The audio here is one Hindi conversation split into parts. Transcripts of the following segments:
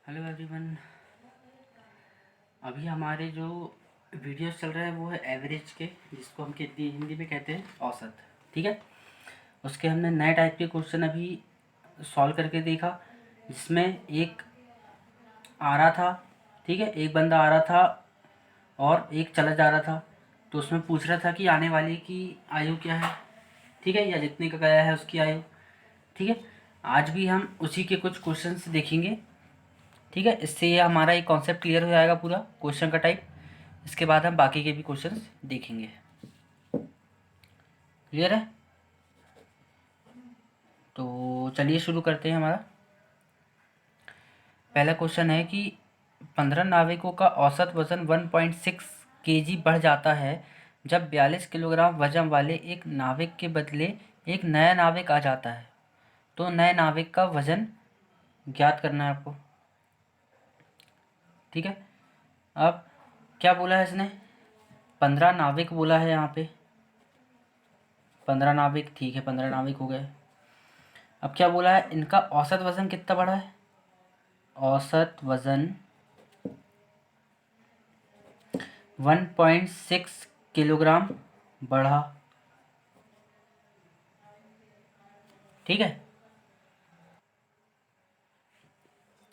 Hello everyone. अभी हमारे जो वीडियोस चल रहे हैं वो है एवरेज के, जिसको हम हिंदी में कहते हैं औसत। ठीक है, उसके हमने नए टाइप के क्वेश्चन अभी सॉल्व करके देखा, जिसमें एक आ रहा था। ठीक है, एक बंदा आ रहा था और एक चला जा रहा था। तो उसमें पूछ रहा था कि आने वाले की आयु क्या है, ठीक है, या जितने का गया है उसकी आयु। ठीक है, आज भी हम उसी के कुछ क्वेश्चंस देखेंगे। ठीक है, इससे ये हमारा एक कॉन्सेप्ट क्लियर हो जाएगा, पूरा क्वेश्चन का टाइप। इसके बाद हम बाकी के भी क्वेश्चंस देखेंगे। क्लियर है? तो चलिए शुरू करते हैं। हमारा पहला क्वेश्चन है कि 15 नाविकों का औसत वजन 1.6 केजी बढ़ जाता है जब 42 किलोग्राम वजन वाले एक नाविक के बदले एक नया नाविक आ जाता है। तो नए नाविक का वजन ज्ञात करना है आपको। ठीक है, अब क्या बोला है इसने? 15 नाविक बोला है यहाँ पे। 15 नाविक, ठीक है, 15 नाविक हो गए। अब क्या बोला है? इनका औसत वजन कितना बढ़ा है? औसत वजन 1.6 किलोग्राम बढ़ा। ठीक है,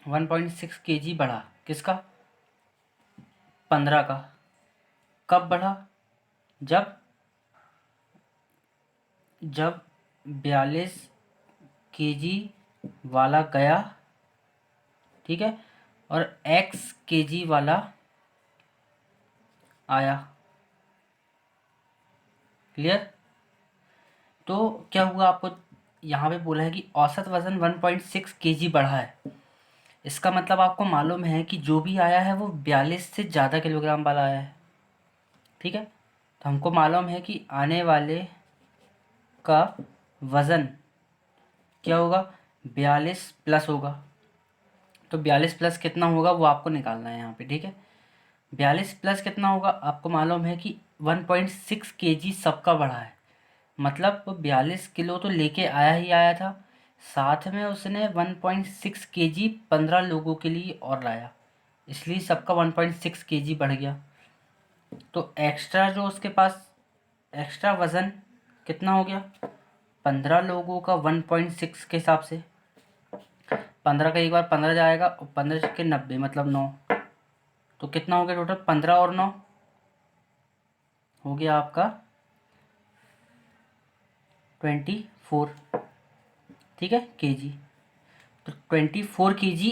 1.6 केजी बढ़ा। किसका? 15 का। कब बढ़ा? जब जब 42 केजी वाला गया, ठीक है, और x केजी वाला आया। क्लियर? तो क्या हुआ? आपको यहाँ पे बोला है कि औसत वजन 1.6 केजी बढ़ा है। इसका मतलब आपको मालूम है कि जो भी आया है वो 42 से ज़्यादा किलोग्राम वाला आया है। ठीक है, तो हमको मालूम है कि आने वाले का वज़न क्या होगा? 42 प्लस होगा। तो 42 प्लस कितना होगा वो आपको निकालना है यहाँ पे। ठीक है, 42 प्लस कितना होगा? आपको मालूम है कि 1.6 केजी सबका बढ़ा है। मतलब वो 42 किलो तो लेके आया ही आया था, साथ में उसने 1.6 केजी 15 लोगों के लिए और लाया, इसलिए सबका 1.6 केजी बढ़ गया। तो एक्स्ट्रा जो उसके पास एक्स्ट्रा वज़न कितना हो गया? 15 लोगों का 1.6 के हिसाब से 15 का एक बार 15 जाएगा, और 15 के 90 मतलब 9। तो कितना हो गया टोटल? 15 और 9 हो गया आपका 24। ठीक है, केजी। तो 24 केजी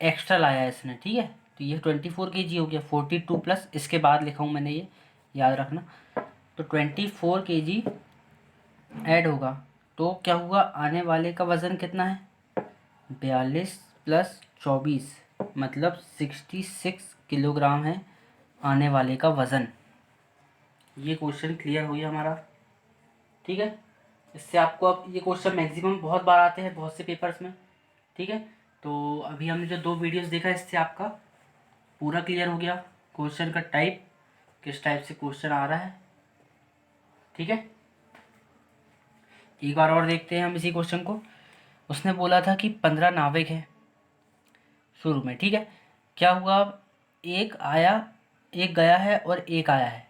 एक्स्ट्रा लाया है इसने। ठीक है, तो ये 24 केजी हो गया। 42 प्लस इसके बाद लिखा हूँ मैंने, ये याद रखना। तो 24 केजी ऐड होगा। तो क्या हुआ? आने वाले का वज़न कितना है? 42 प्लस 24 मतलब 66 किलोग्राम है आने वाले का वज़न। ये क्वेश्चन क्लियर हो गया हमारा। ठीक है, इससे आपको अब ये क्वेश्चन मैक्सिमम बहुत बार आते हैं बहुत से पेपर्स में। ठीक है, तो अभी हमने जो 2 वीडियोस देखा, इससे आपका पूरा क्लियर हो गया क्वेश्चन का टाइप, किस टाइप से क्वेश्चन आ रहा है। ठीक है, एक बार और देखते हैं हम इसी क्वेश्चन को। उसने बोला था कि 15 नाविक हैं शुरू में। ठीक है, क्या हुआ? अब एक आया, एक गया है और एक आया है।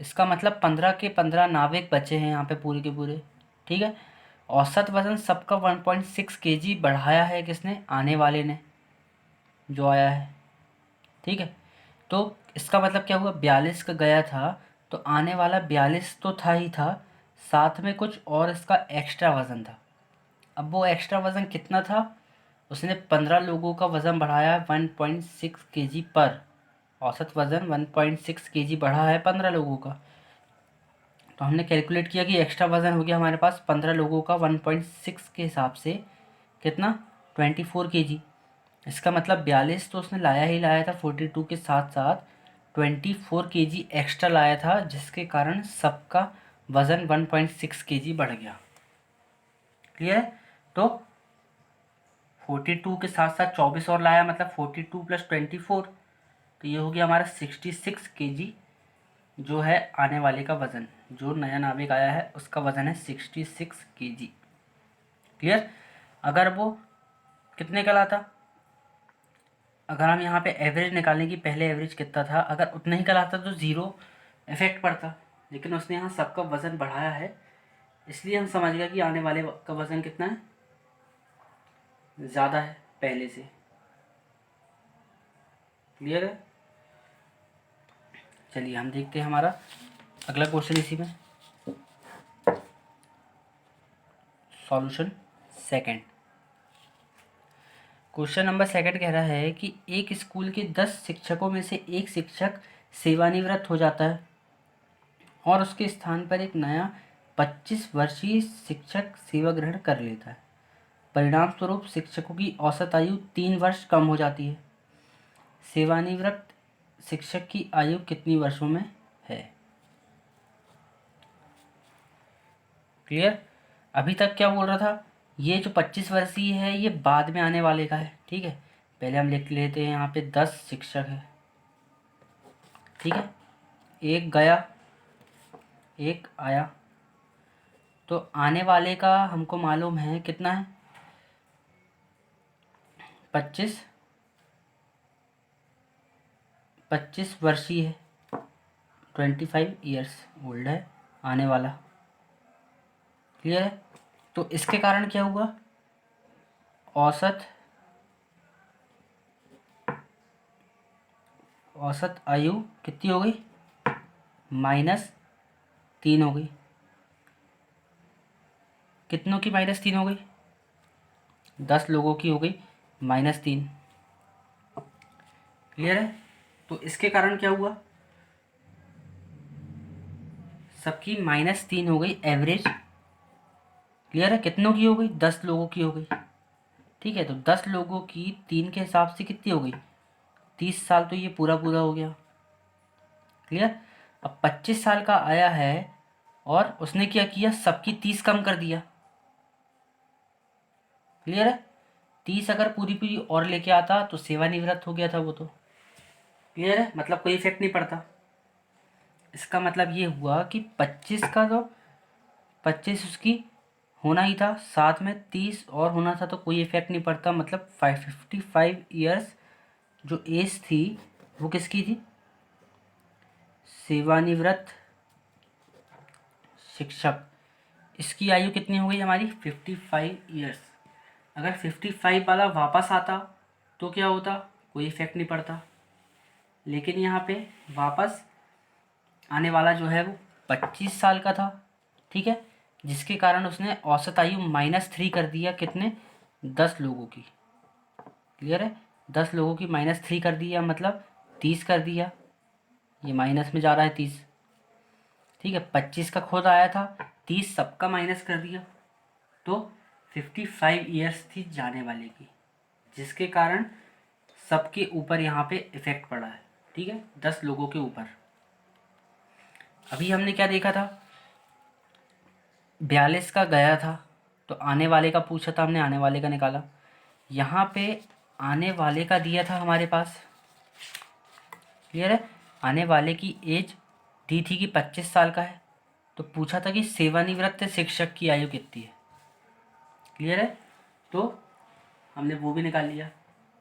इसका मतलब 15 के 15 नाविक बचे हैं यहाँ पे पूरे के पूरे। ठीक है, औसत वजन सबका 1.6 केजी बढ़ाया है किसने? आने वाले ने, जो आया है। ठीक है, तो इसका मतलब क्या हुआ? 42 का गया था, तो आने वाला 42 तो था ही था, साथ में कुछ और इसका एक्स्ट्रा वज़न था। अब वो एक्स्ट्रा वज़न कितना था? उसने 15 लोगों का वज़न बढ़ाया 1.6 केजी पर। औसत वज़न 1.6 केजी बढ़ा है 15 लोगों का। तो हमने कैलकुलेट किया कि एक्स्ट्रा वज़न हो गया हमारे पास 15 लोगों का 1.6 के हिसाब से कितना? 24 केजी। इसका मतलब 42 तो उसने लाया ही लाया था, 42 के साथ साथ 24 केजी एक्स्ट्रा लाया था, जिसके कारण सबका वज़न 1.6 केजी बढ़ गया। क्लियर है? तो 42 के साथ साथ 24 और लाया, मतलब 42 प्लस 24, तो ये हो गया हमारा 66 केजी। जो है आने वाले का वज़न, जो नया नाविक आया है उसका वज़न है 66 केजी। क्लियर? अगर वो कितने का लाता? अगर हम यहाँ पे एवरेज निकालें कि पहले एवरेज कितना था, अगर उतना ही कराता तो ज़ीरो इफेक्ट पड़ता, लेकिन उसने यहाँ सबका वज़न बढ़ाया है, इसलिए हम समझ गए कि आने वाले का वज़न कितना है, ज़्यादा है पहले से। क्लियर है? चलिए हम देखते हैं हमारा अगला क्वेश्चन इसी में। Solution second. Question number second कह रहा है कि एक स्कूल के 10 शिक्षकों में से एक शिक्षक सेवानिवृत्त हो जाता है और उसके स्थान पर एक नया 25 वर्षीय शिक्षक सेवा ग्रहण कर लेता है। परिणाम स्वरूप शिक्षकों की औसत आयु 3 वर्ष कम हो जाती है। सेवानिवृत्त शिक्षक की आयु कितनी वर्षों में है? क्लियर? अभी तक क्या बोल रहा था, ये जो 25 वर्षीय है ये बाद में आने वाले का है। ठीक है, पहले हम लिख लेते हैं यहाँ पे 10 शिक्षक है। ठीक है, एक गया एक आया, तो आने वाले का हमको मालूम है कितना है, 25 वर्षीय है, 25 ईयर्स ओल्ड है आने वाला। क्लियर है? तो इसके कारण क्या हुआ, औसत आयु कितनी हो गई, -3 हो गई। कितनों की -3 हो गई, 10 लोगों की हो गई -3। क्लियर है? तो इसके कारण क्या हुआ, सबकी -3 हो गई एवरेज। क्लियर है? कितनों की हो गई, 10 लोगों की हो गई। ठीक है, तो 10 लोगों की 3 के हिसाब से कितनी हो गई, 30 साल, तो ये पूरा पूरा हो गया। क्लियर? अब 25 साल का आया है और उसने क्या किया, सबकी 30 कम कर दिया। क्लियर है? 30 अगर पूरी पूरी और लेके आता तो सेवानिवृत्त हो गया था वो तो। क्लियर है? मतलब कोई इफेक्ट नहीं पड़ता। इसका मतलब ये हुआ कि 25 का तो 25 उसकी होना ही था, साथ में 30 और होना था, तो कोई इफेक्ट नहीं पड़ता। मतलब 55 ईयर्स जो एज थी वो किसकी थी, सेवानिवृत्त शिक्षक। इसकी आयु कितनी हो गई हमारी, 55 ईयर्स। अगर 55 वाला वापस आता तो क्या होता, कोई इफेक्ट नहीं पड़ता, लेकिन यहाँ पे वापस आने वाला जो है वो 25 साल का था। ठीक है, जिसके कारण उसने औसत आयु -3 कर दिया, कितने, 10 लोगों की। क्लियर है? 10 लोगों की -3 कर दिया, मतलब 30 कर दिया, ये माइनस में जा रहा है 30। ठीक है, 25 का खुद आया था, 30 सबका माइनस कर दिया, तो 55 ईयर्स थी जाने वाले की, जिसके कारण सबके ऊपर यहाँ पे इफेक्ट पड़ा है। ठीक है, 10 लोगों के ऊपर। अभी हमने क्या देखा था, 42 का गया था, तो आने वाले का पूछा था, हमने आने वाले का निकाला। यहाँ पे आने वाले का दिया था हमारे पास। क्लियर है? आने वाले की एज दी थी कि 25 साल का है, तो पूछा था कि सेवानिवृत्त शिक्षक की आयु कितनी है। क्लियर है? तो हमने वो भी निकाल लिया,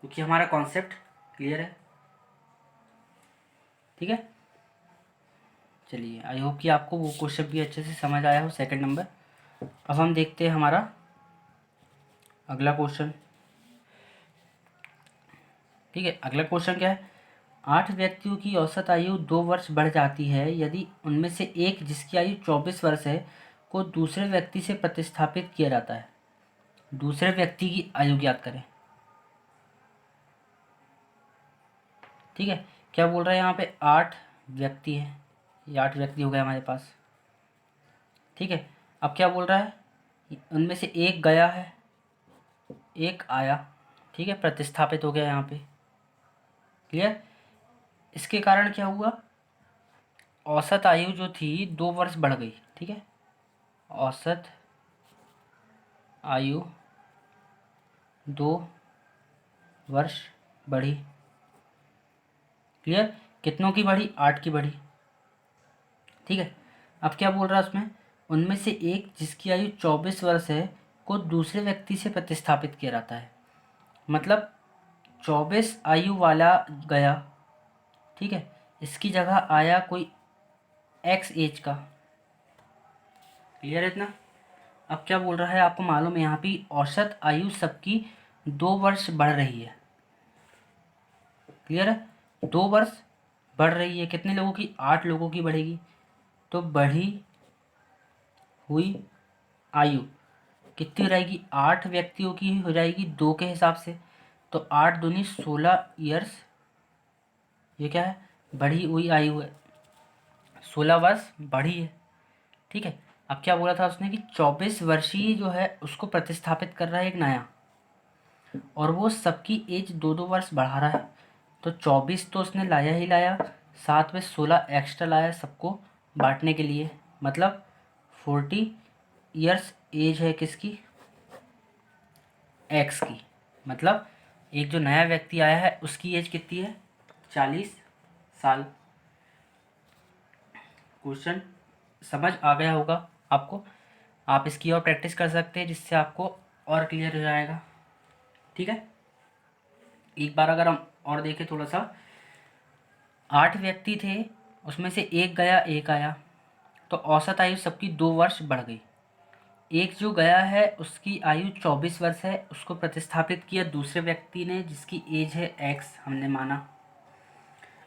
क्योंकि हमारा कॉन्सेप्ट क्लियर है। ठीक है, चलिए, आई होप कि आपको वो क्वेश्चन भी अच्छे से समझ आया हो, सेकंड नंबर। अब हम देखते हैं हमारा अगला क्वेश्चन। ठीक है, अगला क्वेश्चन क्या है, 8 व्यक्तियों की औसत आयु 2 वर्ष बढ़ जाती है यदि उनमें से एक, जिसकी आयु 24 वर्ष है, को दूसरे व्यक्ति से प्रतिस्थापित किया जाता है। दूसरे व्यक्ति की आयु ज्ञात करें। ठीक है, क्या बोल रहा है यहाँ पे, 8 व्यक्ति हैं, ये 8 व्यक्ति हो गए हमारे पास। ठीक है, अब क्या बोल रहा है, उनमें से एक गया है एक आया। ठीक है, प्रतिस्थापित हो गया यहाँ पे। क्लियर? इसके कारण क्या हुआ, औसत आयु जो थी 2 वर्ष बढ़ गई। ठीक है, औसत आयु 2 वर्ष बढ़ी। क्लियर? कितनों की बढ़ी, 8 की बढ़ी। ठीक है, अब क्या बोल रहा है उसमें, उनमें से एक, जिसकी आयु 24 वर्ष है, को दूसरे व्यक्ति से प्रतिस्थापित किया जाता है। मतलब 24 आयु वाला गया, ठीक है, इसकी जगह आया कोई एक्स एज का। क्लियर है इतना? अब क्या बोल रहा है आपको मालूम है, यहाँ पे औसत आयु सबकी 2 वर्ष बढ़ रही है। क्लियर है? 2 वर्ष बढ़ रही है। कितने लोगों की? 8 लोगों की बढ़ेगी। तो बढ़ी हुई आयु कितनी हो जाएगी? 8 व्यक्तियों की हो जाएगी 2 के हिसाब से। तो 8 दूनी 16 ईयर्स। ये क्या है? बढ़ी हुई आयु है, 16 वर्ष बढ़ी है। ठीक है। अब क्या बोला था उसने कि 24 वर्षीय जो है उसको प्रतिस्थापित कर रहा है एक नया, और वो सबकी एज 2-2 वर्ष बढ़ा रहा है। तो 24 तो उसने लाया ही लाया, साथ में 16 एक्स्ट्रा लाया सबको बांटने के लिए। मतलब 40 ईयर्स एज है किसकी? एक्स की। मतलब एक जो नया व्यक्ति आया है उसकी एज कितनी है? 40 साल। क्वेश्चन समझ आ गया होगा आपको। आप इसकी और प्रैक्टिस कर सकते हैं जिससे आपको और क्लियर हो जाएगा। ठीक है। एक बार अगर हम और देखें थोड़ा सा, 8 व्यक्ति थे, उसमें से एक गया एक आया, तो औसत आयु सबकी 2 वर्ष बढ़ गई। एक जो गया है उसकी आयु 24 वर्ष है, उसको प्रतिस्थापित किया दूसरे व्यक्ति ने जिसकी एज है एक्स, हमने माना।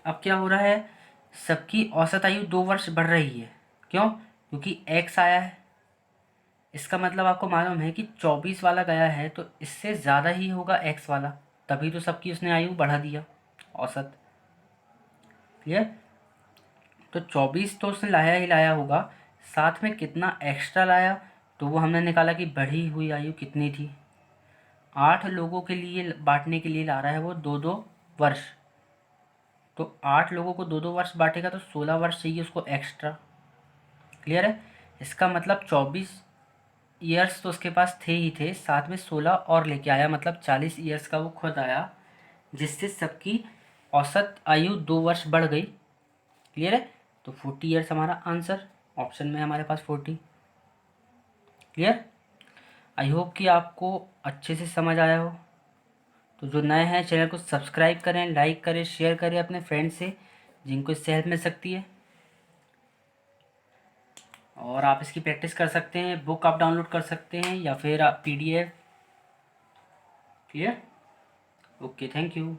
अब क्या हो रहा है? सबकी औसत आयु 2 वर्ष बढ़ रही है। क्यों? क्योंकि एक्स आया है। इसका मतलब आपको मालूम है कि 24 वाला गया है तो इससे ज़्यादा ही होगा एक्स वाला, तभी तो सबकी उसने आयु बढ़ा दिया औसत। क्लियर? तो 24 तो उसने लाया ही लाया होगा, साथ में कितना एक्स्ट्रा लाया, तो वो हमने निकाला कि बढ़ी हुई आयु कितनी थी। 8 लोगों के लिए बांटने के लिए ला रहा है वो 2-2 वर्ष। तो 8 लोगों को 2-2 वर्ष बांटेगा तो 16 वर्ष चाहिए उसको एक्स्ट्रा। क्लियर है? इसका मतलब 24 ईयर्स तो उसके पास थे ही थे, साथ में 16 और लेके आया, मतलब 40 ईयर्स का वो खुद आया, जिससे सबकी औसत आयु 2 वर्ष बढ़ गई। क्लियर है? तो 40 ईयर्स हमारा आंसर, ऑप्शन में हमारे पास 40। क्लियर? आई होप कि आपको अच्छे से समझ आया हो। तो जो नए हैं चैनल को सब्सक्राइब करें, लाइक करें, शेयर करें अपने फ्रेंड से जिनको इससे हेल्प मिल सकती है। और आप इसकी प्रैक्टिस कर सकते हैं, बुक आप डाउनलोड कर सकते हैं या फिर आप PDF। Clear? Okay, thank you.